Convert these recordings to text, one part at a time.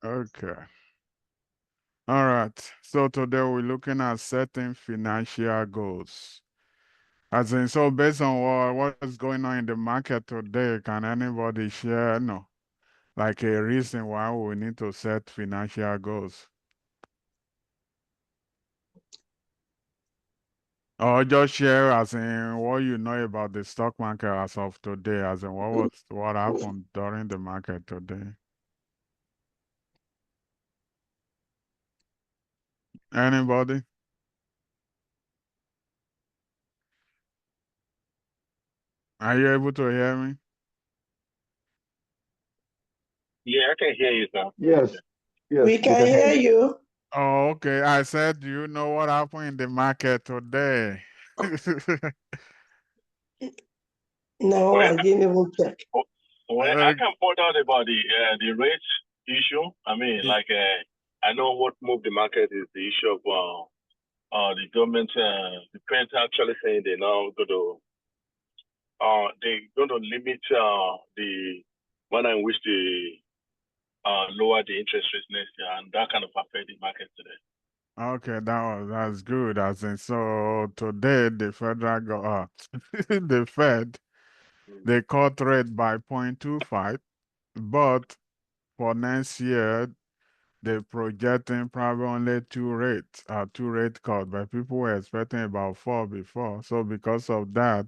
Okay. All right. So today we're looking at setting financial goals. As in, so based on what is going on in the market today, can anybody share, no, like a reason why we need to set financial goals? Or just share as in what you know about the stock market as of today, as in what happened during the market today. Anybody? Are you able to hear me? Yeah, I can hear you, sir. Yes, yes, We we can can hear hear you. you. Oh, okay. I said, do you know what happened in the market today? No, Well, I didn't even check. I Uh, can point out about the rate issue. I mean, I know what moved the market is the issue of the government, the parents actually saying they're going to limit the manner in which they lower the interest rates next year, and that kind of affect the market today. Okay, that's good. As in, so today the federal the Fed Mm. they cut rate by 0.25, but for next year they're projecting probably only two rate cut, but people were expecting about four before. So because of that,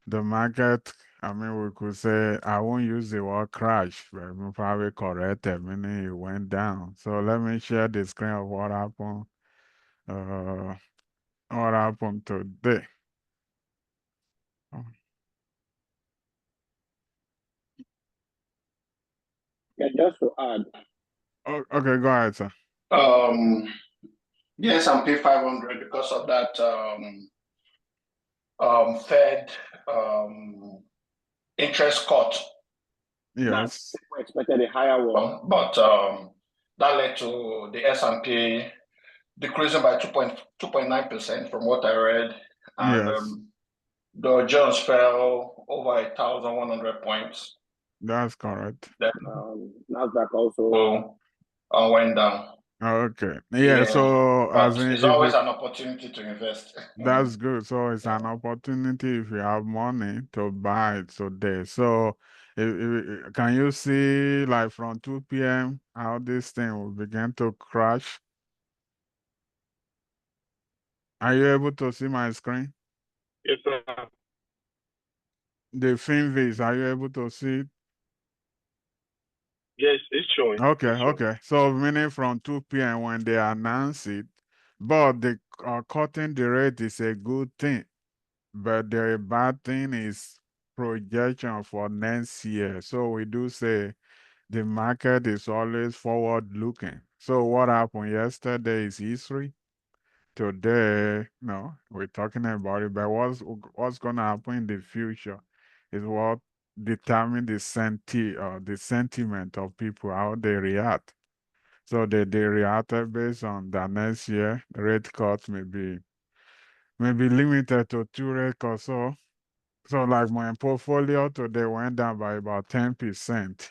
the market, I mean, we could say I won't use the word crash, but we probably corrected, meaning it went down. So let me share the screen of uh, what happened today. Yeah, just to add, Oh, okay, go ahead, sir. um, the S&P 500 because of that Fed interest cut that Yes, people expected a higher one, but that led to the S&P decreasing by 2.9% from what I read, and yes, Dow Jones fell over 1,100 points. that's correct. Then Nasdaq also went down. Okay, yeah, Yeah, so as but in, it's if always you, an opportunity to invest. that's good. So it's Yeah. an opportunity if you have money to buy it today. So can you see like from 2 p.m. how this thing will begin to crash? Are you able to see my screen? Yes, sir. The Finviz, are you able to see it? Yes, it's showing. Okay, It's showing. okay. So meaning from 2 p.m. when they announce it, but the cutting the rate is a good thing. But the bad thing is projection for next year. So we do say the market is always forward looking. So what happened yesterday is history. Today, no, we're talking about it, but what's gonna happen in the future is what determine the sentiment of people, how they react. So they reacted based on that next year, the rate cuts may be limited to two rate cuts. So like my portfolio today went down by about 10%.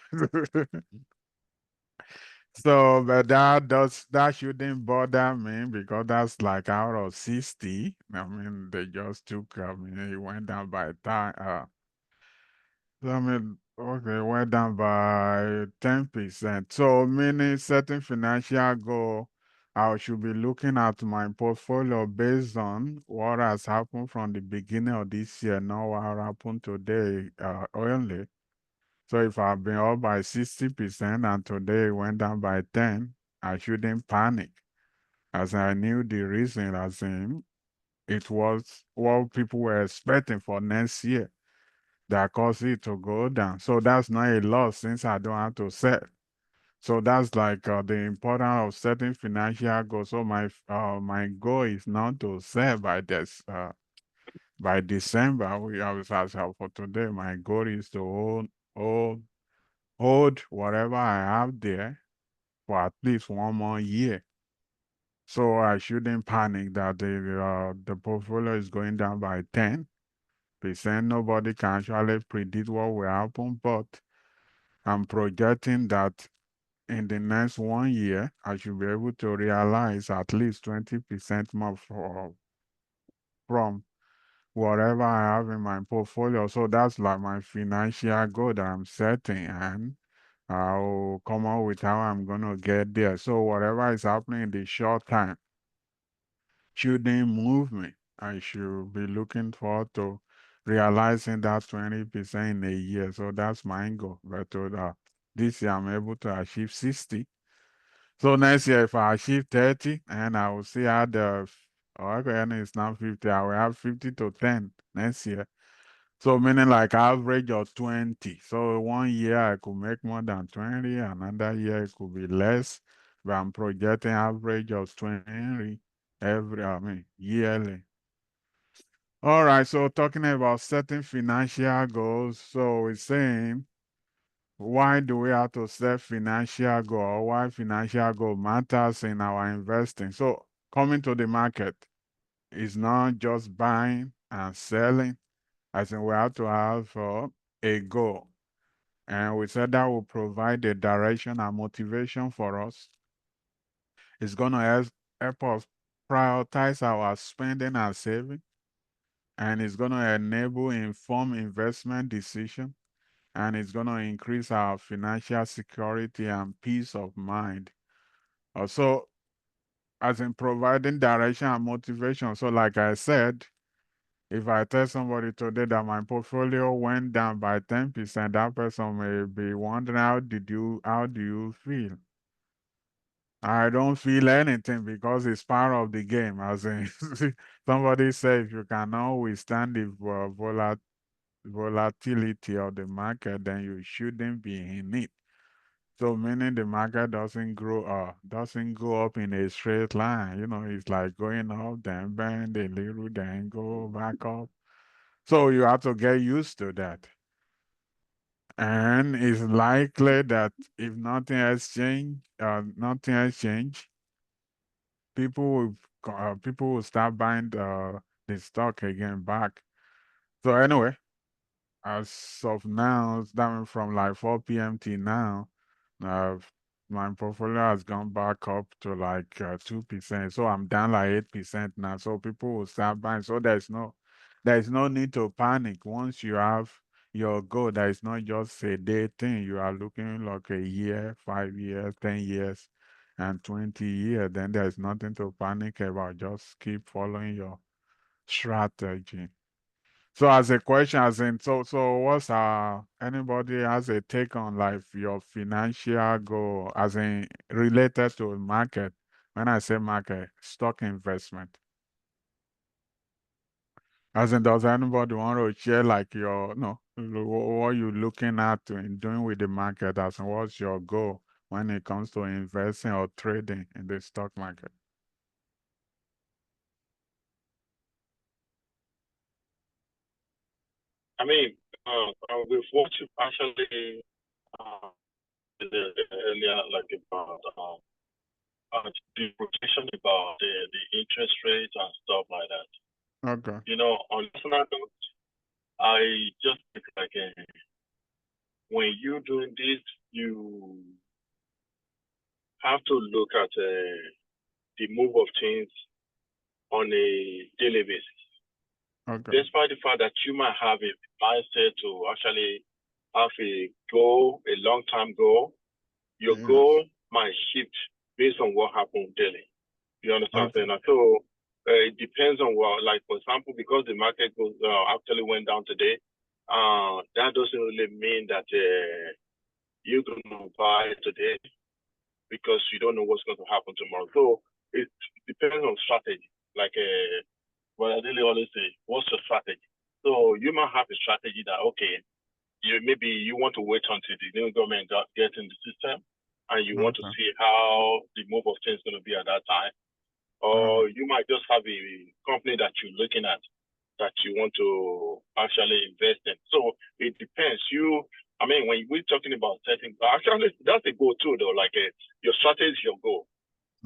So, but that shouldn't bother me because that's like out of 60. I mean, they just took, I mean, it went down by time. So, I mean, okay, it went down by 10%. So, meaning certain financial goal, I should be looking at my portfolio based on what has happened from the beginning of this year, not what happened today only. So if I've been up by 60% and today it went down by 10, I shouldn't panic. As I knew the reason, as in it was what people were expecting for next year that caused it to go down. So that's not a loss since I don't have to set. So that's like the importance of setting financial goals. So my goal is not to set by December. I was asked for today. My goal is to hold hold whatever I have there for at least one more year. So I shouldn't panic that the portfolio is going down by 10%. Nobody can actually predict what will happen, but I'm projecting that in the next 1 year, I should be able to realize at least 20% more from whatever I have in my portfolio. So that's like my financial goal that I'm setting, and I'll come up with how I'm gonna get there. So whatever is happening in the short time shouldn't move me. I should be looking forward to realizing that 20% in a year. So that's my goal. But this year I'm able to achieve 60. So next year, if I achieve 30, and I will see how okay, and it's now 50, I will have 50 to 10 next year. So meaning like average of 20. So 1 year I could make more than 20, another year it could be less, but I'm projecting average of 20 yearly. All right, so talking about setting financial goals. So we're saying, why do we have to set financial goal? Why financial goal matters in our investing? So coming to the market is not just buying and selling. I think we have to have a goal. And we said that will provide a direction and motivation for us. It's going to help us prioritize our spending and saving, and it's going to enable informed investment decision, and it's going to increase our financial security and peace of mind. Also, as in providing direction and motivation. So, like I said, if I tell somebody today that my portfolio went down by 10%, that person may be wondering, how do you feel? I don't feel anything because it's part of the game. As in, somebody said, if you cannot withstand the volatility of the market, then you shouldn't be in it. So meaning the market doesn't go up in a straight line. It's like going up, then bend a little, then go back up. So you have to get used to that. And it's likely that if nothing else change, people will start buying the stock again back. So anyway, as of now, starting from like 4 p.m. till now, uh, my portfolio has gone back up to like 2%. So I'm down like 8% now. So people will start buying. So there's no need to panic. Once you have your goal, that is not just a day thing. You are looking like a year, 5 years, 10 years, and 20 years. Then there's nothing to panic about. Just keep following your strategy. So as a question, as in, so what's anybody has a take on like your financial goal, as in related to market? When I say market, stock investment. As in, does anybody want to share like what you're looking at in doing with the market? As in, what's your goal when it comes to investing or trading in the stock market? I mean, with what you actually uh, did earlier, like about the protection about the interest rate and stuff like that. Okay. On personal note, I just think like when you're doing this, you have to look at the move of things on a daily basis. Okay. Despite the fact that you might have a mindset to actually have a goal, a long-term goal, your Yes. goal might shift based on what happens daily. You understand what Okay. I'm saying? So it depends on what, like for example, because the market goes actually went down today, that doesn't really mean that you're going to buy today because you don't know what's going to happen tomorrow. So it depends on strategy. Like what I really always say, what's your strategy? So you might have a strategy that okay, maybe you want to wait until the new government gets in the system, and you want to Okay. see how the move of things is going to be at that time. Okay. Or you might just have a company that you're looking at that you want to actually invest in. So it depends. I mean, when we're talking about setting, actually that's a goal too, though. Like your strategy is your goal.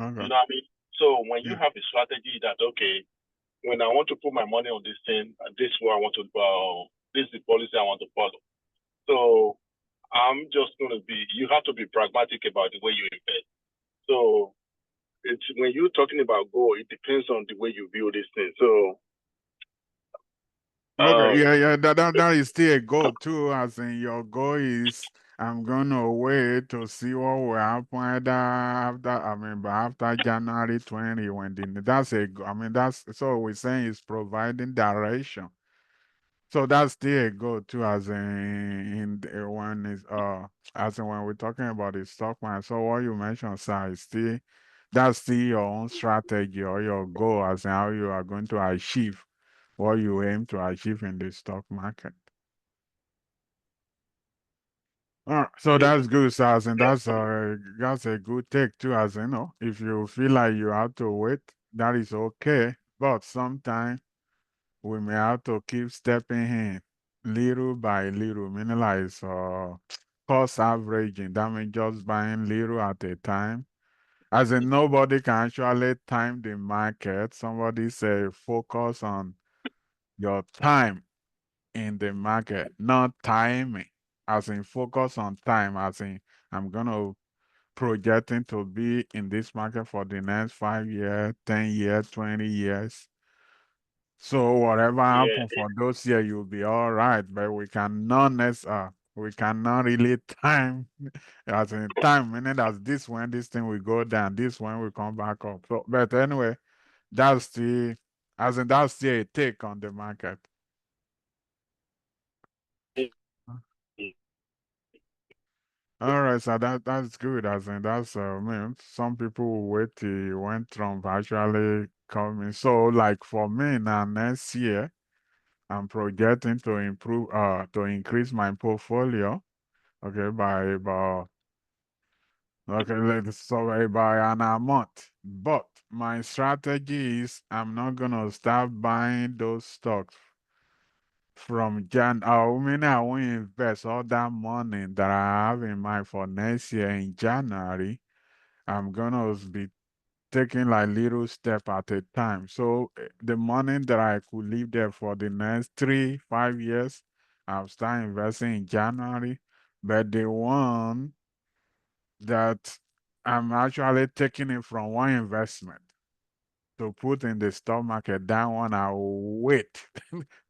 Okay. You know what I mean? So when you Yeah. have a strategy that okay, when I want to put my money on this thing, this is what I want to. This is the policy I want to follow. So I'm just going to be, you have to be pragmatic about the way you invest. So it's when you're talking about goal, it depends on the way you view this thing. So, Okay, yeah, that is still a goal too, as in your goal is I'm gonna wait to see what will happen but after January 20 when that's I mean that's so we're saying is providing direction. So that's still a goal too, as when is as in when we're talking about the stock market. So what you mentioned, sir, is still that's still your own strategy or your goal as in how you are going to achieve what you aim to achieve in the stock market. So that's good, sir, as in that's a good take too, as you know. If you feel like you have to wait, that is okay. But sometimes we may have to keep stepping in little by little, meaning like cost averaging. That means just buying little at a time. As in nobody can actually time the market. Somebody say focus on your time in the market, not timing. As in focus on time, as in I'm gonna projecting to be in this market for the next 5 years, 10 years, 20 years. So whatever yeah, happen for those years, you'll be all right. But we cannot really time as in time, meaning that this when this thing will go down, this when we come back up. So, but anyway, that's the as in that's the take on the market. All right, so that's good. As in that's I mean, some people will wait till when Trump actually coming. So like for me now next year, I'm projecting to to increase my portfolio, okay, by about okay, by an amount. But my strategy is I'm not gonna start buying those stocks from I mean, I will invest all that money that I have in mind for next year in January. I'm gonna be taking like little step at a time. So the money that I could leave there for the next 3, 5 years, I'll start investing in January. But the one that I'm actually taking it from one investment to put in the stock market, that one I'll wait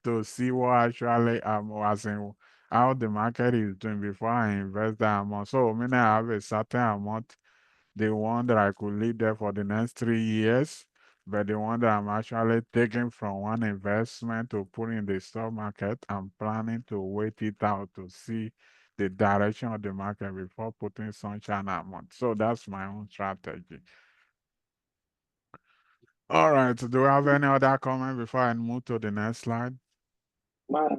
to see what actually was in how the market is doing before I invest that amount. So, I mean, I have a certain amount, the one that I could leave there for the next 3 years, but the one that I'm actually taking from one investment to put in the stock market, I'm planning to wait it out to see the direction of the market before putting such an amount. So that's my own strategy. All right. Do we have any other comment before I move to the next slide? I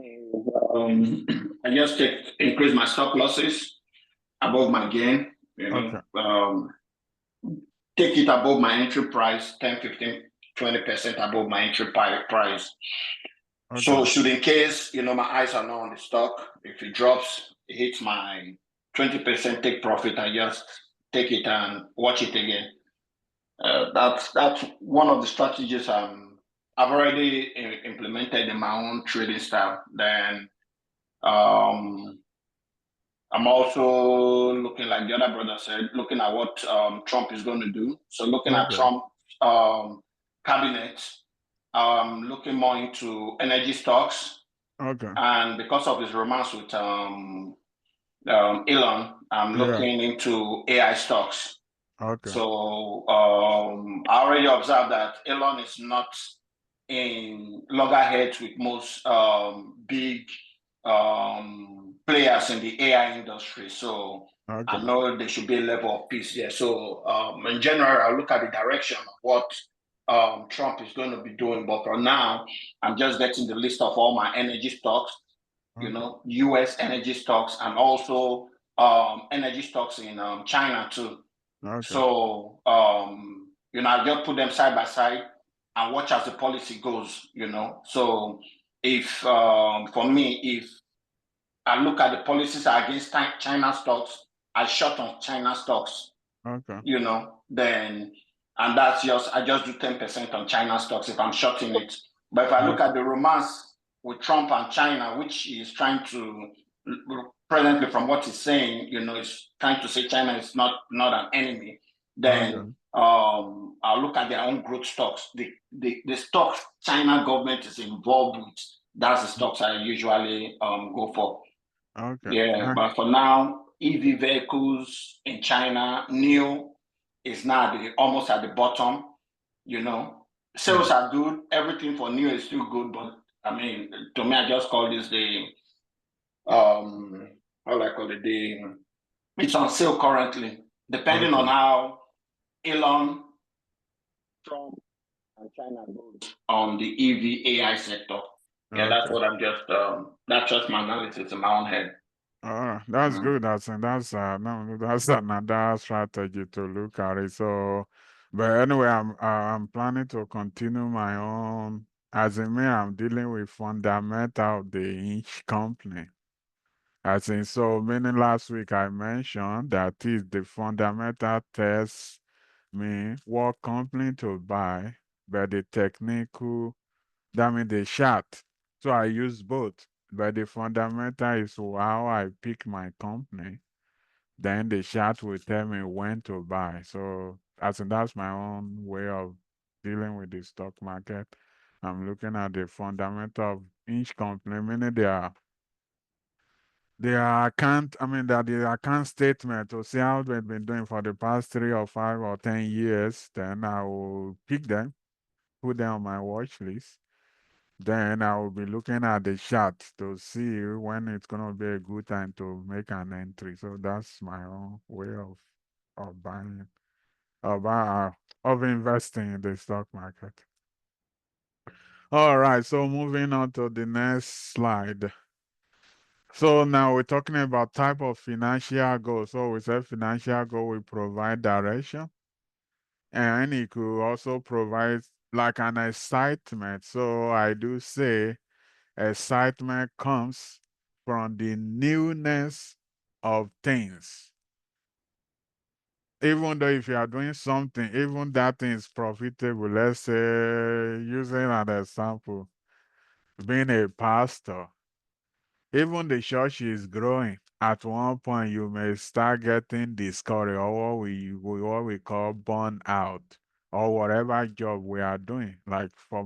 just increase my stop losses above my gain, Okay. Take it above my entry price, 10, 15, 20% above my entry price. Okay. So should in case, my eyes are not on the stock, if it drops, it hits my 20% take profit, I just take it and watch it again. That's one of the strategies I've already implemented in my own trading style. Then I'm also looking, like the other brother said, looking at what Trump is going to do. So looking at Okay. Trump cabinet, looking more into energy stocks, Okay. and because of his romance with Elon, I'm Yeah. looking into AI stocks. Okay. So I already observed that Elon is not in loggerheads with most big players in the AI industry. So Okay. I know there should be a level of peace there. So in general, I'll look at the direction of what Trump is going to be doing. But for now, I'm just getting the list of all my energy stocks, Okay. US energy stocks, and also energy stocks in China too. Okay. So, I just put them side by side and watch as the policy goes. So if, for me, if I look at the policies against China stocks, I short on China stocks, Okay. then, and I just do 10% on China stocks if I'm shorting it. But if I look Okay. at the romance with Trump and China, which is trying to presently from what he's saying, is trying to say China is not an enemy, then I'll look at their own growth stocks. The stocks China government is involved with, that's the stocks I usually go for. Okay. Yeah, but for now, EV vehicles in China, new is now almost at the bottom. Sales are good. Everything for new is still good, but I mean, to me, I just call this the how do I call it? It's on sale currently, depending on how Elon, Trump, and China goes on the EV AI sector. Yeah, that's what I'm just that's just my analysis in my own head. That's good. That's no, that's another strategy to look at it. So, but anyway, I'm planning to continue my own. As in me, I'm dealing with fundamental of the each company. As in, so meaning last week I mentioned that is the fundamental test me what company to buy, but the technical, that means the chart. So I use both, but the fundamental is how I pick my company. Then the chart will tell me when to buy. So as in, that's my own way of dealing with the stock market. I'm looking at the fundamental of each company, meaning their account, I mean that the account statement to see how they've been doing for the past 3 or 5 or 10 years, then I will pick them, put them on my watch list. Then I will be looking at the chart to see when it's gonna be a good time to make an entry. So that's my own way of buying of investing in the stock market. All right, so moving on to the next slide. So now we're talking about type of financial goal. So we said financial goal will provide direction, and it could also provide like an excitement. So I do say excitement comes from the newness of things. Even though if you are doing something, even that thing is profitable, let's say using an example, being a pastor, even the church is growing. At one point, you may start getting discouraged or what we call burn out or whatever job we are doing. Like for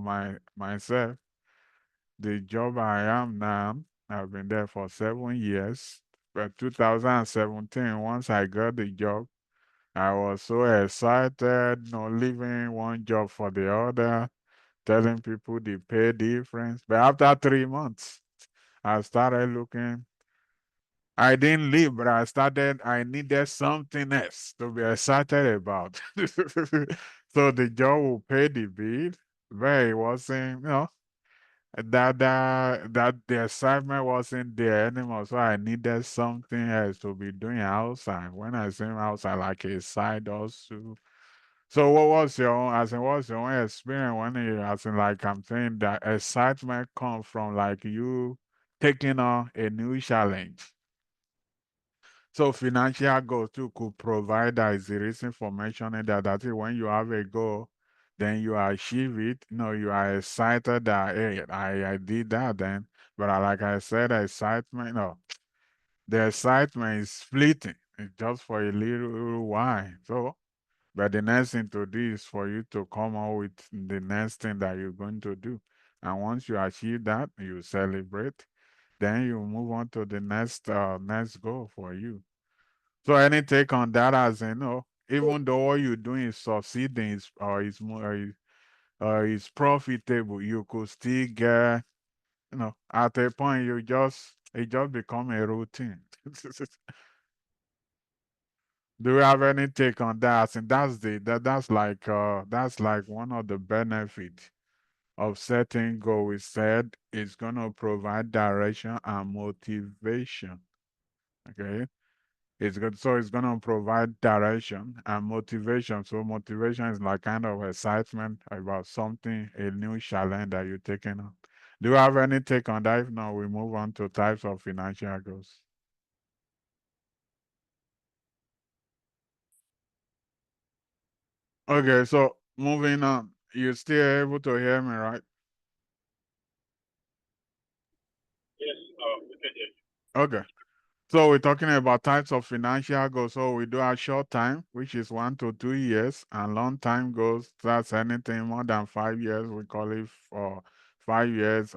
myself, the job I am now, I've been there for 7 years. But 2017, once I got the job, I was so excited, leaving one job for the other, telling people the pay difference. But after 3 months, I started looking. I didn't leave, but I needed something else to be excited about. So the job will pay the bill, but it wasn't, that the excitement wasn't there anymore. So I needed something else to be doing outside. When I say outside, like a side also. So what's your own experience when as in like I'm saying that excitement comes from like you taking on a new challenge. So financial goals too could provide that is the reason for mentioning that is when you have a goal, then you achieve it. You are excited that hey, I did that then. But like I said, excitement, the excitement is fleeting. It's just for a little while. So, but the next thing to do is for you to come up with the next thing that you're going to do. And once you achieve that, you celebrate. Then you move on to the next goal for you. So any take on that as even though what you're doing is succeeding is more is profitable, you could still get at a point it just become a routine. Do you have any take on that? And that's like one of the benefits of setting goal. We said it's gonna provide direction and motivation. Okay. It's gonna provide direction and motivation. So motivation is like kind of excitement about something, a new challenge that you're taking on. Do you have any take on that? If not, we move on to types of financial goals. Okay, so moving on. You're still able to hear me, right? Yes, we can hear you. Okay. So we're talking about types of financial goals. So we do our short time, which is 1 to 2 years, and long time goals. That's anything more than 5 years. We call it for 5 years.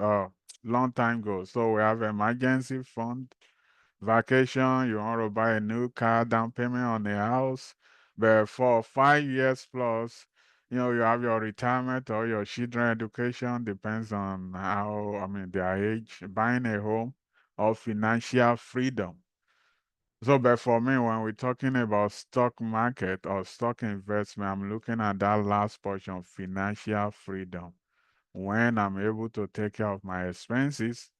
Long time goals. So we have emergency fund, vacation. You want to buy a new car, down payment on a house. But for 5 years plus, you have your retirement or your children education. Depends on how, their age. Buying a home or financial freedom. So, but for me, when we're talking about stock market or stock investment, I'm looking at that last portion, financial freedom. When I'm able to take care of my expenses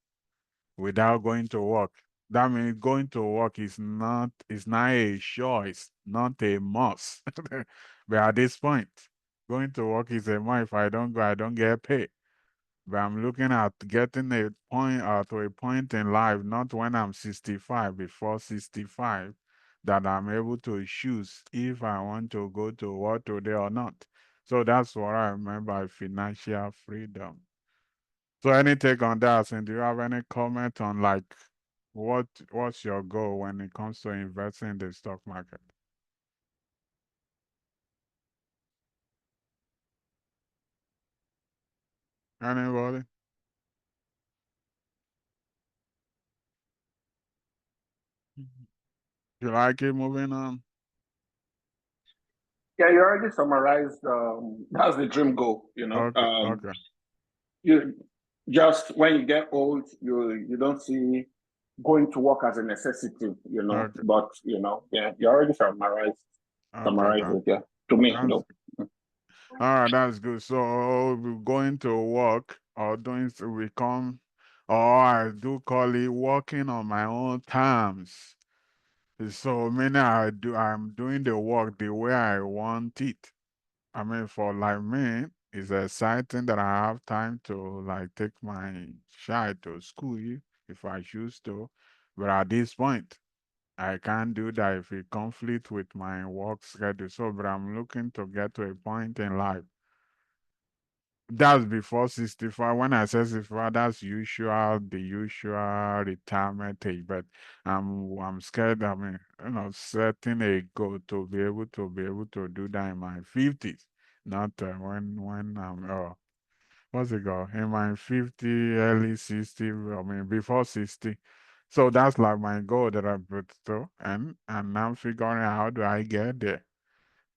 without going to work. That means going to work is not a choice, not a must. But at this point, going to work is a must. If I don't go, I don't get paid. But I'm looking at getting a point to a point in life, not when I'm 65, before 65, that I'm able to choose if I want to go to work today or not. So that's what I remember by financial freedom. So any take on that, and do you have any comment on like what's your goal when it comes to investing in the stock market? Anybody? You like it moving on? Yeah, you already summarized. That's the dream goal. Okay, okay, You just when you get old, you don't see going to work as a necessity. okay, But yeah, you already okay, summarized it. Yeah, to me, that's all right, that's good. So we're going to work or doing we come or I do call it working on my own terms. So meaning I'm doing the work the way I want it. For like me, it's exciting that I have time to like take my child to school if I choose to. But at this point, I can't do that if it conflict with my work schedule. So, but I'm looking to get to a point in life. That's before 65. When I say 65, that's the usual retirement age. But I'm scared. Setting a goal to be able to do that in my 50s, not when I'm what's it called? In my 50, early 60, before 60. So that's like my goal that I put to, and I'm figuring out how do I get there.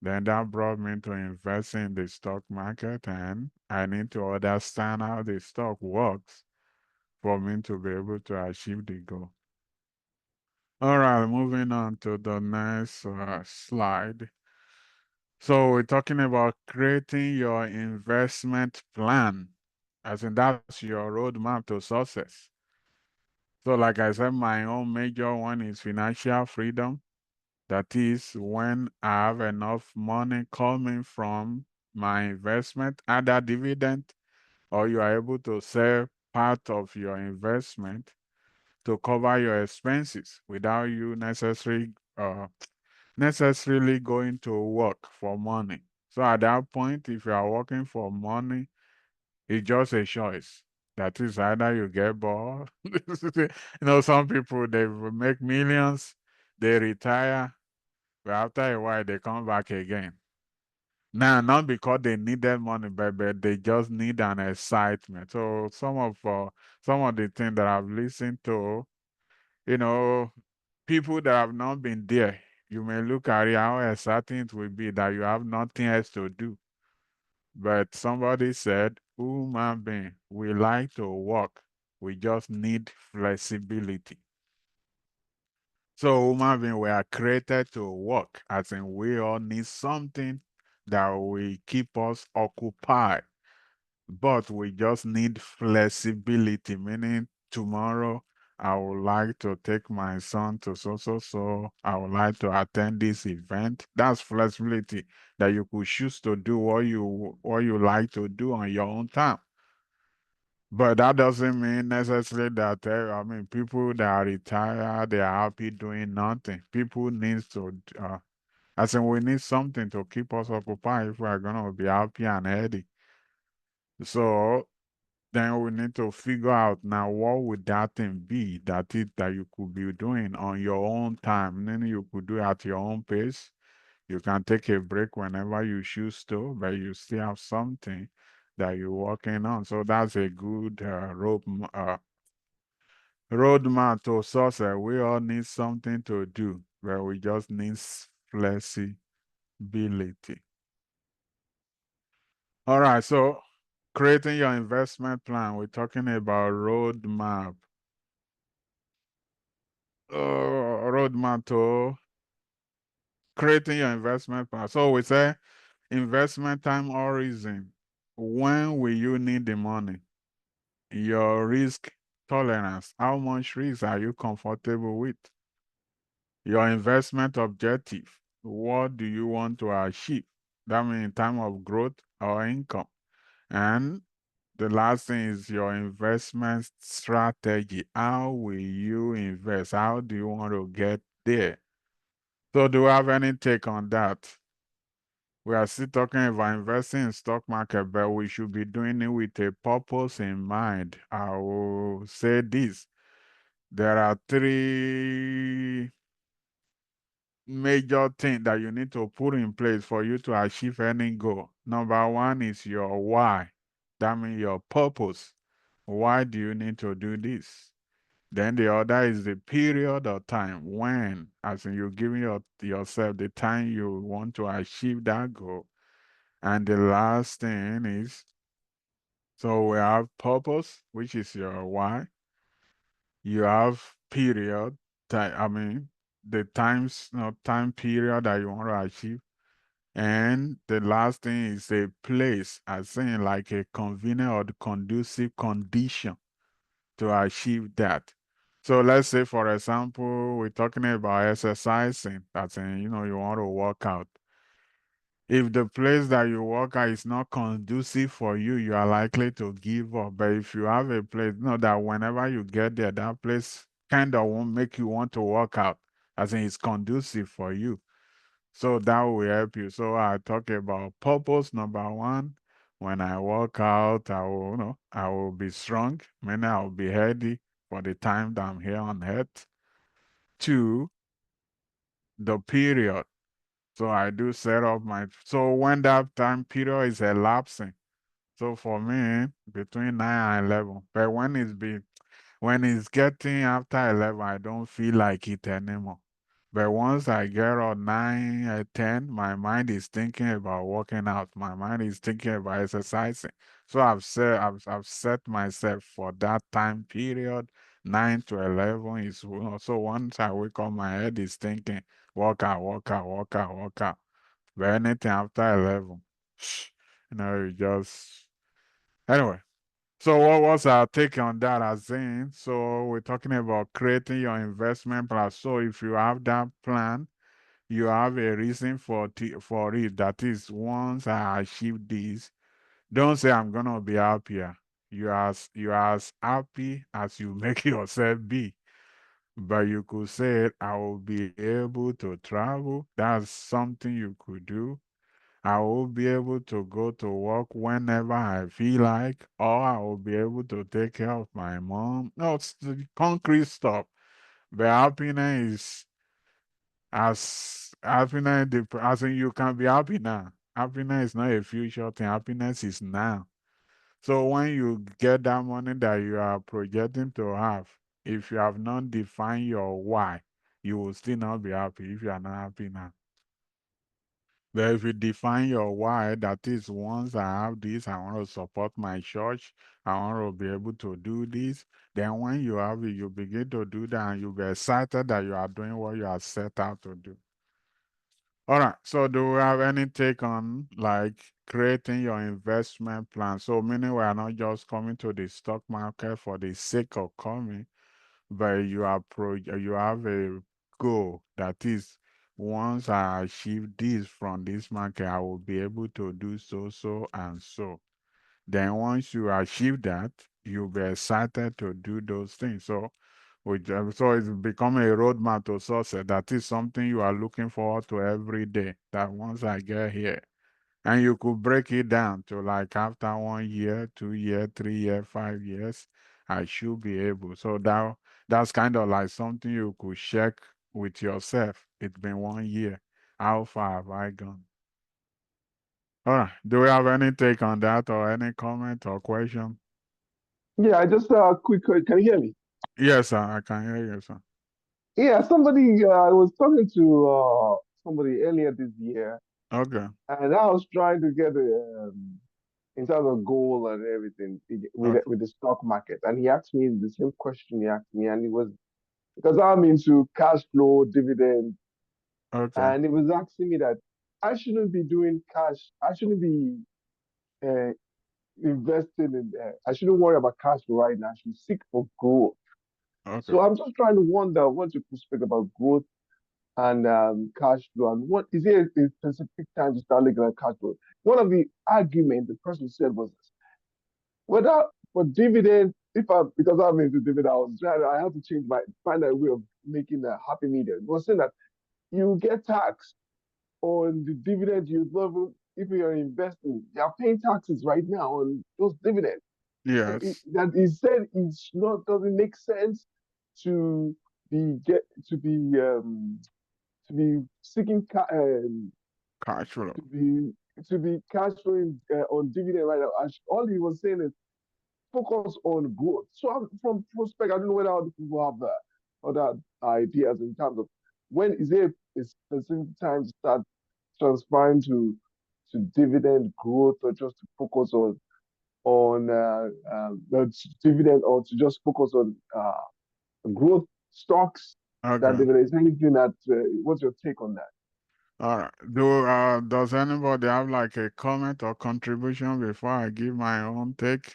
Then that brought me to invest in the stock market, and I need to understand how the stock works for me to be able to achieve the goal. All right, moving on to the next slide. So we're talking about creating your investment plan, as in that's your roadmap to success. So like I said, my own major one is financial freedom. That is when I have enough money coming from my investment, either dividend, or you are able to sell part of your investment to cover your expenses without you necessarily going to work for money. So at that point, if you are working for money, it's just a choice. That is either you get bored. Some people they will make millions, they retire, but after a while, they come back again. Now, not because they needed money, but they just need an excitement. So some of the things that I've listened to, you know, people that have not been there, you may look at it how exciting it will be that you have nothing else to do. But somebody said, human being, we like to work. We just need flexibility. So human being, we are created to work, as in we all need something that will keep us occupied. But we just need flexibility, meaning tomorrow I would like to take my son to so. I would like to attend this event. That's flexibility that you could choose to do what you like to do on your own time. But that doesn't mean necessarily that people that are retired, they are happy doing nothing. People need to as in we need something to keep us occupied if we are gonna be happy and healthy. So then we need to figure out now what would that thing be that you could be doing on your own time. Then you could do at your own pace. You can take a break whenever you choose to, but you still have something that you're working on. So that's a good roadmap to success. We all need something to do, but we just need flexibility. All right, so creating your investment plan. We're talking about roadmap. Roadmap to creating your investment plan. So we say investment time horizon. When will you need the money? Your risk tolerance. How much risk are you comfortable with? Your investment objective. What do you want to achieve? That means in time of growth or income. And the last thing is your investment strategy. How will you invest? How do you want to get there? So do you have any take on that? We are still talking about investing in stock market, but we should be doing it with a purpose in mind. I will say this. There are three major things that you need to put in place for you to achieve any goal. Number one is your why. That means your purpose. Why do you need to do this? Then the other is the period of time when, as in you're giving yourself the time you want to achieve that goal. And the last thing is, so we have purpose, which is your why. You have period, I mean, the time period that you want to achieve. And the last thing is a place, as in like a convenient or conducive condition to achieve that. So let's say, for example, we're talking about exercising. That's in, you want to work out. If the place that you work at is not conducive for you, you are likely to give up. But if you have a place, that whenever you get there, that place kind of won't make you want to work out, as in it's conducive for you. So that will help you. So I talk about purpose, number one. When I work out, I will be strong, meaning I will be healthy for the time that I'm here on earth. Two, the period. So I do set up so when that time period is elapsing, so for me, between 9 and 11, but when it's getting after 11, I don't feel like it anymore. But once I get on 9 or 10, my mind is thinking about working out. My mind is thinking about exercising. So I've set myself for that time period. 9 to 11 is, so once I wake up, my head is thinking, work out, work out, work out, work out. But anything after 11, you just, anyway. So what was our take on that, as in? So we're talking about creating your investment plan. So if you have that plan, you have a reason for it. That is, once I achieve this, don't say I'm gonna be happier. You are as happy as you make yourself be. But you could say, I will be able to travel. That's something you could do. I will be able to go to work whenever I feel like, or I will be able to take care of my mom. No, it's the concrete stuff. But happiness is as in you can be happy now. Happiness is not a future thing. Happiness is now. So when you get that money that you are projecting to have, if you have not defined your why, you will still not be happy if you are not happy now. But if you define your why, that is, once I have this, I want to support my church, I want to be able to do this. Then when you have it, you begin to do that and you'll be excited that you are doing what you are set out to do. All right. So do we have any take on like creating your investment plan? So meaning we are not just coming to the stock market for the sake of coming, but you have a goal that is, once I achieve this from this market, I will be able to do so, so, and so. Then once you achieve that, you'll be excited to do those things. So it's become a roadmap to success. That is something you are looking forward to every day. That once I get here, And you could break it down to like after 1 year, 2 year, 3 year, 5 years, I should be able. So that's kind of like something you could check with yourself. It's been 1 year. How far have I gone? All right. Do we have any take on that or any comment or question? Yeah, I just quick. Can you hear me? Yes, sir. I can hear you, sir. Yeah, somebody. I was talking to somebody earlier this year, Okay. and I was trying to get in terms of goal and everything Okay. with the stock market, and he asked me the same question he asked me, and it was because I'm into cash flow, dividend, Okay. and he was asking me that I shouldn't be doing cash. I shouldn't be uh, investing in. I shouldn't worry about cash flow right now. I should seek for growth. Okay. So I'm just trying to wonder what's your perspective about growth and cash flow, and what is there a specific time to start looking at cash flow? One of the arguments the person said was whether for dividend, if I because I'm into dividend, I have to change find a way of making a happy medium. It was saying that you get taxed on the dividend you love if you're investing. You're paying taxes right now on those dividends. So Yes. that he said it's not doesn't make sense to be get to be seeking Cash flow. to be cash flowing on dividend right now. All he was saying is focus on growth. So from prospect, I don't know whether other people have other ideas in terms of when is there a specific time to start transferring to dividend growth or just to focus on dividend or to just focus on growth stocks than Okay. dividend. Is anything that what's your take on that? All right. Does anybody have like a comment or contribution before I give my own take?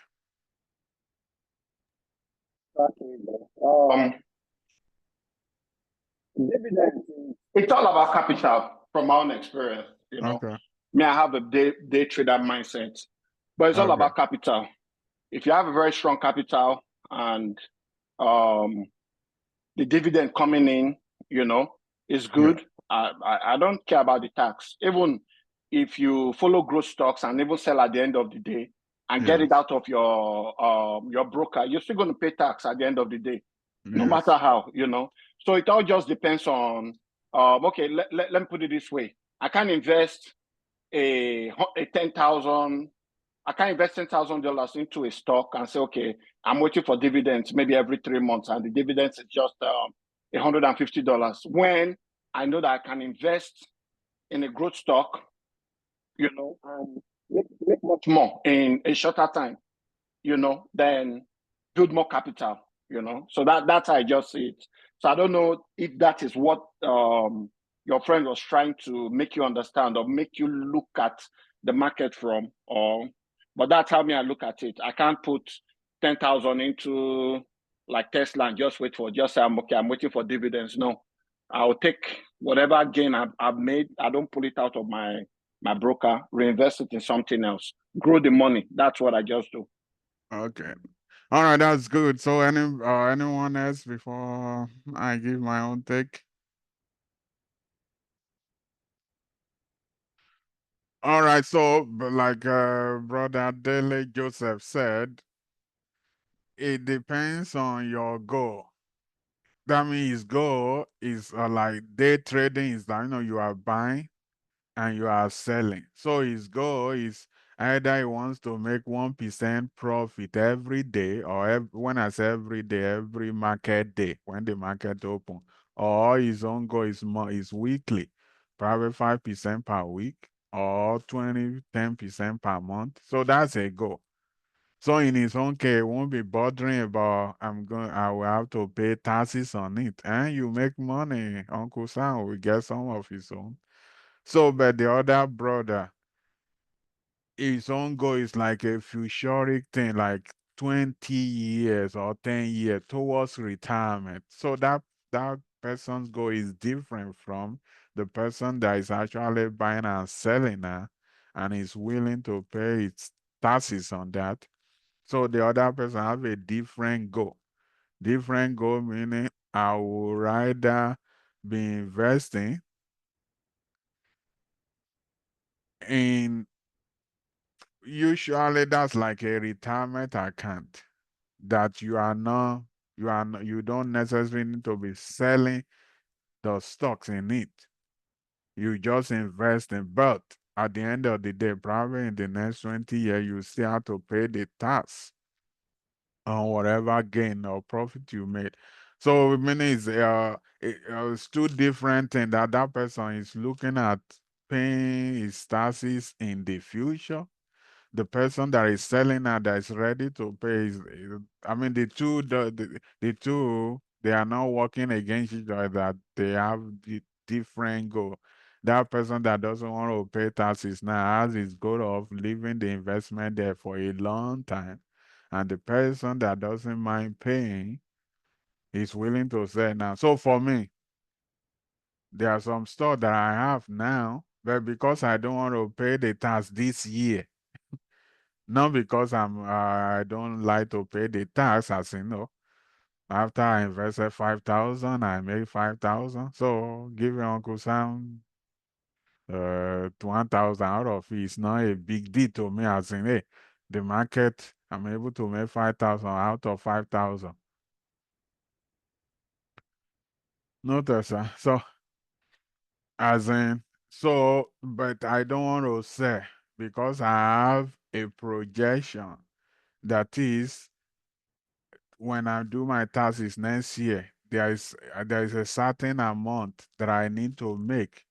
Okay. Dividend, it's all about capital from my own experience. Okay. Me, I have a day trader mindset, but it's all Okay. about capital. If you have a very strong capital and um, the dividend coming in, is Yeah. good. I don't care about the tax. Even if you follow growth stocks and even sell at the end of the day and get it Yes. out of your broker, you're still going to pay tax at the end of the day, no matter Yes. how. So it all just depends on. Okay, let me put it this way: I can't invest a 10,000. I can't invest $10,000 into a stock and say, okay, I'm waiting for dividends maybe every 3 months, and the dividends is just $150. When I know that I can invest in a growth stock, and make much more in a shorter time, then build more capital. So that's how I just see it. So I don't know if that is what your friend was trying to make you understand or make you look at the market from, but that's how me I look at it. I can't put 10,000 into like Tesla and just say I'm okay, I'm waiting for dividends. No, I'll take whatever gain I've made. I don't pull it out of my broker, reinvest it in something else, grow the money. That's what I just do. Okay. All right, that's good. So anyone else before I give my own take? All right, so like Brother Dele Joseph said, it depends on your goal. That means his goal is like day trading is that you are buying and you are selling. So his goal is either he wants to make 1% profit every day, or when I say every day, every market day when the market open, or his own goal is weekly, probably 5% per week, or 10% per month. So that's a goal. So in his own case, he won't be bothering about I will have to pay taxes on it. And you make money, Uncle Sam will get some of his own. So, but the other brother, his own goal is like a futuric thing, like 20 years or 10 years towards retirement. So that person's goal is different from the person that is actually buying and selling now and is willing to pay its taxes on that. So the other person have a different goal. Different goal meaning I would rather be investing in usually that's like a retirement account that you don't necessarily need to be selling the stocks in it. You just invest in, but at the end of the day, probably in the next 20 years, you still have to pay the tax on whatever gain or profit you made. So meaning it's two different things that that person is looking at paying his taxes in the future. The person that is selling now that is ready to pay I mean the two they are not working against each other, that they have the different goal. That person that doesn't want to pay taxes now has his goal of leaving the investment there for a long time. And the person that doesn't mind paying is willing to sell now. So for me, there are some stores that I have now, but because I don't want to pay the tax this year, not because I don't like to pay the tax, as you know. After I invested 5,000, I made 5,000. So giving Uncle Sam 1,000 out of it is not a big deal to me, as in, hey, the market, I'm able to make 5,000 out of 5,000. Notice, so as in, so, but I don't want to say because I have a projection that is when I do my taxes next year, there is a certain amount that I need to make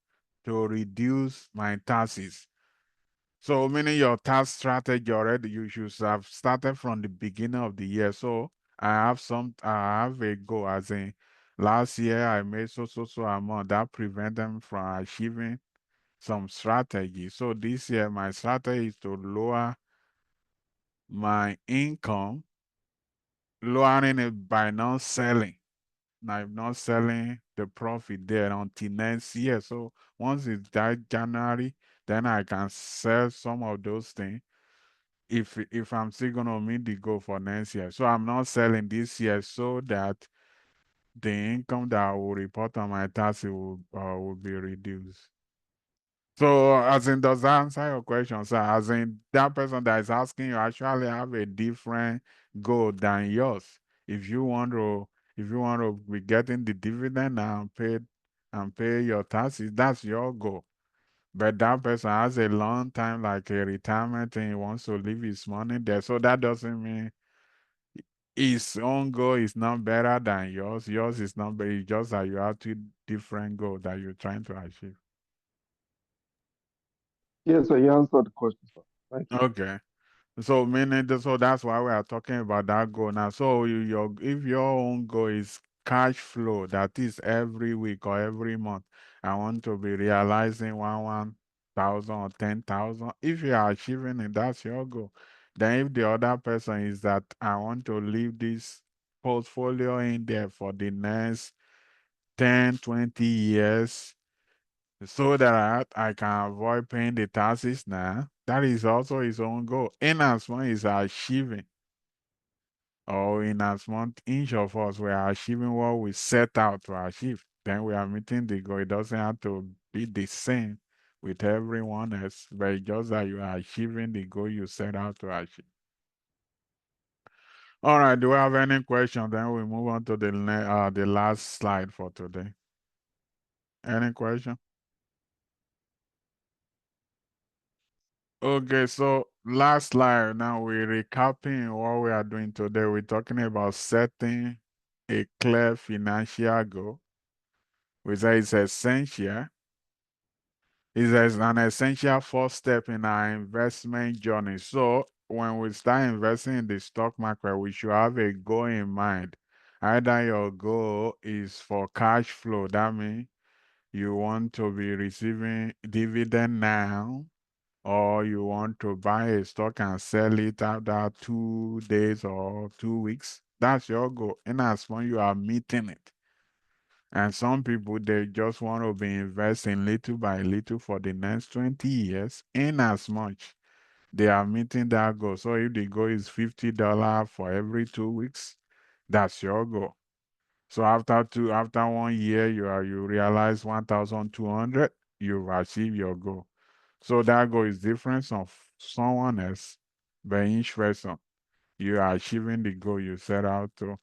to reduce my taxes. So meaning your tax strategy already, you should have started from the beginning of the year. So I have a goal, as in last year I made so amount that prevent them from achieving some strategy. So this year my strategy is to lower my income, lowering it by not selling. I'm not selling the profit there until next year. So once it's that January, then I can sell some of those things if I'm still gonna meet the goal for next year. So I'm not selling this year so that the income that I will report on my tax will be reduced. So, as in, does that answer your question, sir? As in, that person that is asking you actually have a different goal than yours. If you want to, if you want to be getting the dividend and pay your taxes, that's your goal. But that person has a long time, like a retirement thing, he wants to leave his money there. So that doesn't mean his own goal is not better than yours. Yours is not better. It's just that you have two different goals that you're trying to achieve. Yes, sir, you answered the question, sir. Thank you. Okay. So meaning so that's why we are talking about that goal now. So if your own goal is cash flow, that is every week or every month, I want to be realizing 1,000 or 10,000. If you are achieving it, that's your goal. Then if the other person is that I want to leave this portfolio in there for the next 10, 20 years, so that I can avoid paying the taxes now. That is also his own goal. In as much as achieving, or in as much each of us we are achieving what we set out to achieve, then we are meeting the goal. It doesn't have to be the same with everyone else, but it's just that you are achieving the goal you set out to achieve. All right, do we have any questions? Then we move on to the last slide for today. Any question? Okay, so last slide. Now we're recapping what we are doing today. We're talking about setting a clear financial goal, which is essential. It's an essential first step in our investment journey. So when we start investing in the stock market, we should have a goal in mind. Either your goal is for cash flow, that means you want to be receiving dividend now, or you want to buy a stock and sell it after 2 days or 2 weeks. That's your goal. In as much you are meeting it. And some people, they just want to be investing little by little for the next 20 years, in as much they are meeting that goal. So if the goal is $50 for every 2 weeks, that's your goal. So after 1 year, you realize 1,200, you've achieved your goal. So that goal is different from someone else, but each person, you are achieving the goal you set out to.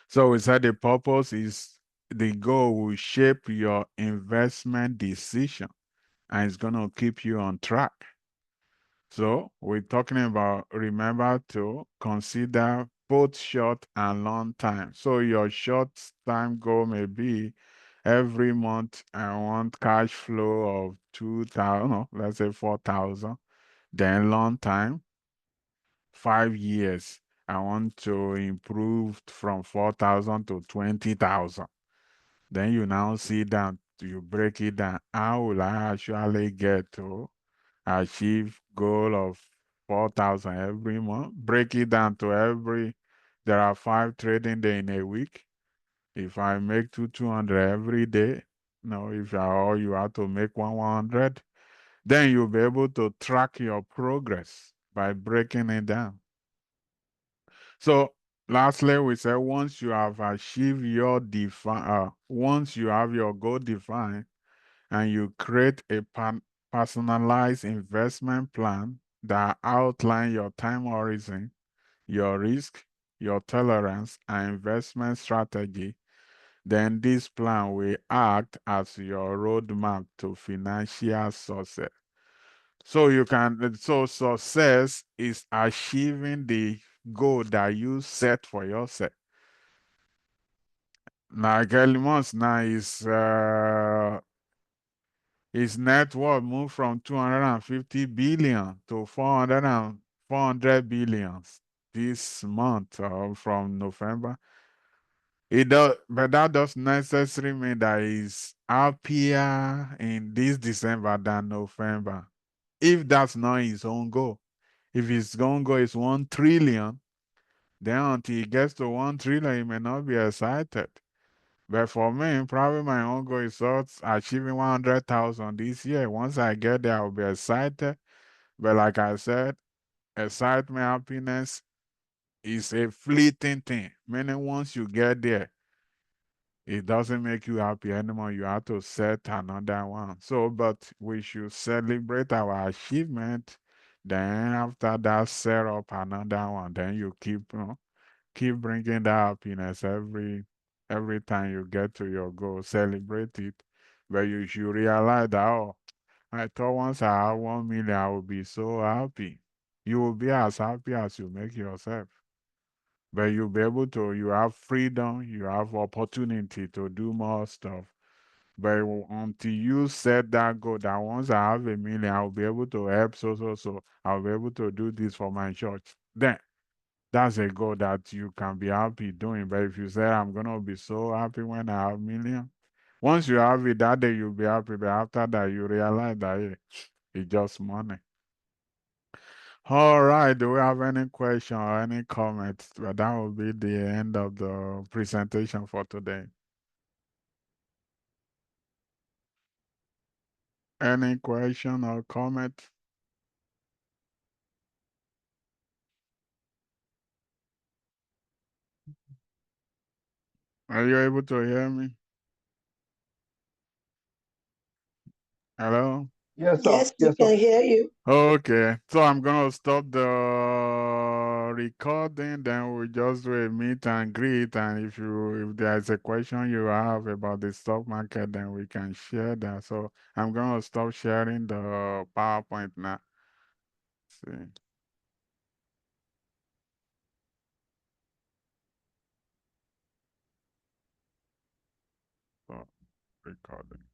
So we said the purpose is the goal will shape your investment decision and it's going to keep you on track. So we're talking about remember to consider both short and long time. So your short time goal may be every month I want cash flow of 2,000, no, let's say 4,000. Then long time, 5 years, I want to improve from 4,000 to 20,000. Then you now see that you break it down. How will I actually get to achieve goal of 4,000 every month? Break it down to there are 5 trading days in a week. If I make 200 every day, no, if you have to make 100, then you'll be able to track your progress by breaking it down. So lastly, we say once you have achieved your once you have your goal defined and you create a personalized investment plan that outline your time horizon, your risk, your tolerance, and investment strategy, then this plan will act as your roadmap to financial success. So success is achieving the goal that you set for yourself. Like Elon Musk now his net worth moved from 250 billion to 400 billions this month from November. It does, but that doesn't necessarily mean that he's happier in this December than November. If that's not his own goal. If his own goal is 1 trillion, then until he gets to 1 trillion, he may not be excited. But for me, probably my own goal is achieving 100,000 this year. Once I get there, I'll be excited. But like I said, excitement, happiness is a fleeting thing. Meaning once you get there, it doesn't make you happy anymore. You have to set another one. So, but we should celebrate our achievement. Then after that, set up another one. Then you keep bringing that happiness every time you get to your goal. Celebrate it. But you should realize that, oh, I thought once I have 1 million, I will be so happy. You will be as happy as you make yourself. But you'll be able to, you have freedom, you have opportunity to do more stuff. But until you set that goal that once I have 1 million, I'll be able to help so. I'll be able to do this for my church. Then that's a goal that you can be happy doing. But if you say I'm gonna be so happy when I have million, once you have it that day, you'll be happy. But after that, you realize that hey, it's just money. All right. Do we have any question or any comments? But that will be the end of the presentation for today. Any question or comment? Are you able to hear me? Hello? Yes, sir. Yes, we Yes, sir. can hear you. Okay, so I'm gonna stop the recording, then we'll just do a meet and greet. And if there's a question you have about the stock market, then we can share that. So I'm gonna stop sharing the PowerPoint now. See, so recording.